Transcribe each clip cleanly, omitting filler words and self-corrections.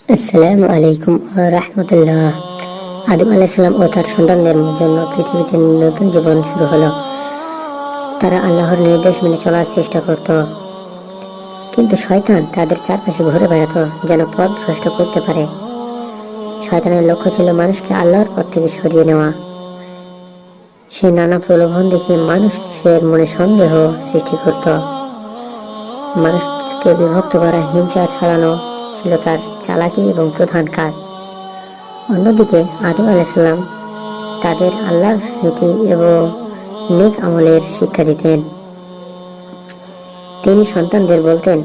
আসসালামু আলাইকুম ওয়া রাহমাতুল্লাহ। আদম আলাইহিস সালাম ও তার সন্তানদের জন্য পৃথিবীতে নতুন জীবন শুরু হলো। তারা আল্লাহর নির্দেশ মেনে চলার চেষ্টা করত, কিন্তু শয়তান তাদের চারপাশে ঘুরে বেড়াতো যেন পথ ভ্রষ্ট করতে পারে। শয়তানের লক্ষ্য ছিল মানুষকে আল্লাহর পথ থেকে সরিয়ে নেওয়া। সে নানা প্রলোভন দেখিয়ে মানুষের মনে সন্দেহ সৃষ্টি করত। মানুষকে বিভক্ত করা, হিংসা ছড়ানো ছিল তার চালাকি এবং প্রধান কাজ। অন্যদিকে আদম আলাইহিস সালাম তাদের আল্লাহর নীতি এবং নেক আমলের শিক্ষা দিতেন। তিনি সন্তানদের বলতেন,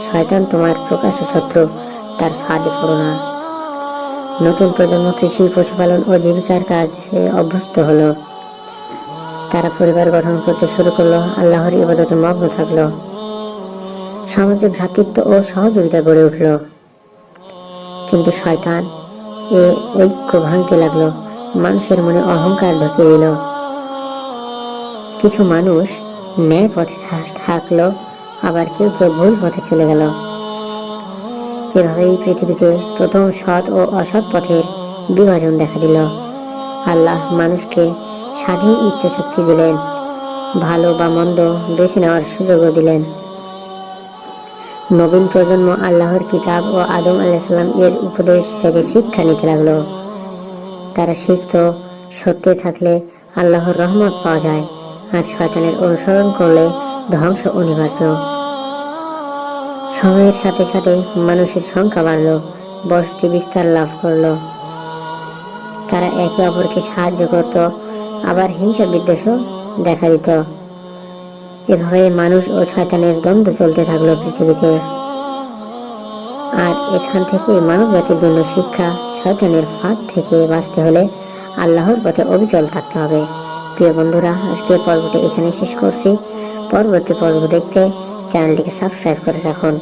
শয়তান তোমার প্রকাশ্য শত্রু, তার ফাঁদে পড়ো না। নতুন প্রজন্ম কৃষি, পশুপালন ও জীবিকার কাজে অভ্যস্ত হলো। তারা পরিবার গঠন করতে শুরু করলো, আল্লাহর ইবাদতে মগ্ন থাকলো। সমাজে ভ্রাতৃত্ব ও সহযোগিতা গড়ে উঠল। কিন্তু শয়তান এ ঐক্য ভাঙতে লাগলো, মানুষের মনে অহংকার ঢুকিয়ে দিল। কিছু মানুষ ন্যায় পথে থাকলো, আবার কেউ কেউ ভুল পথে চলে গেল। এভাবেই পৃথিবীতে প্রথম সৎ ও অসৎ পথের বিভাজন দেখা দিল। আল্লাহ মানুষকে স্বাধীন ইচ্ছা শক্তি দিলেন, ভালো বা মন্দ বেছে নেওয়ার সুযোগও দিলেন। নবীন প্রজন্ম আল্লাহর কিতাব ও আদম আলাইহিস সালাম এর উপদেশ থেকে শিক্ষা নিতে লাগলো। তারা শিখত, সত্যে থাকলে আল্লাহর রহমত পাওয়া যায়, আর শয়তানের অনুসরণ করলে ধ্বংস অনিবার্য। সময়ের সাথে সাথে মানুষের সংখ্যা বাড়ল, বসতি বিস্তার লাভ করল। তারা একে অপরকে সাহায্য করত, আবার হিংসা বিদ্বেষও দেখা দিত। এভাবে মানুষ ও শয়তানের দ্বন্দ্ব চলতে থাকলো পৃথিবীতে। আর এখান থেকে মানব জাতির জন্য শিক্ষা, শয়তানের ফাঁদ থেকে বাঁচতে হলে আল্লাহর পথে অবিচল থাকতে হবে। প্রিয় বন্ধুরা, আজকের পর্বটি এখানে শেষ করছি। পরবর্তী পর্ব দেখতে চ্যানেলটিকে সাবস্ক্রাইব করে রাখুন।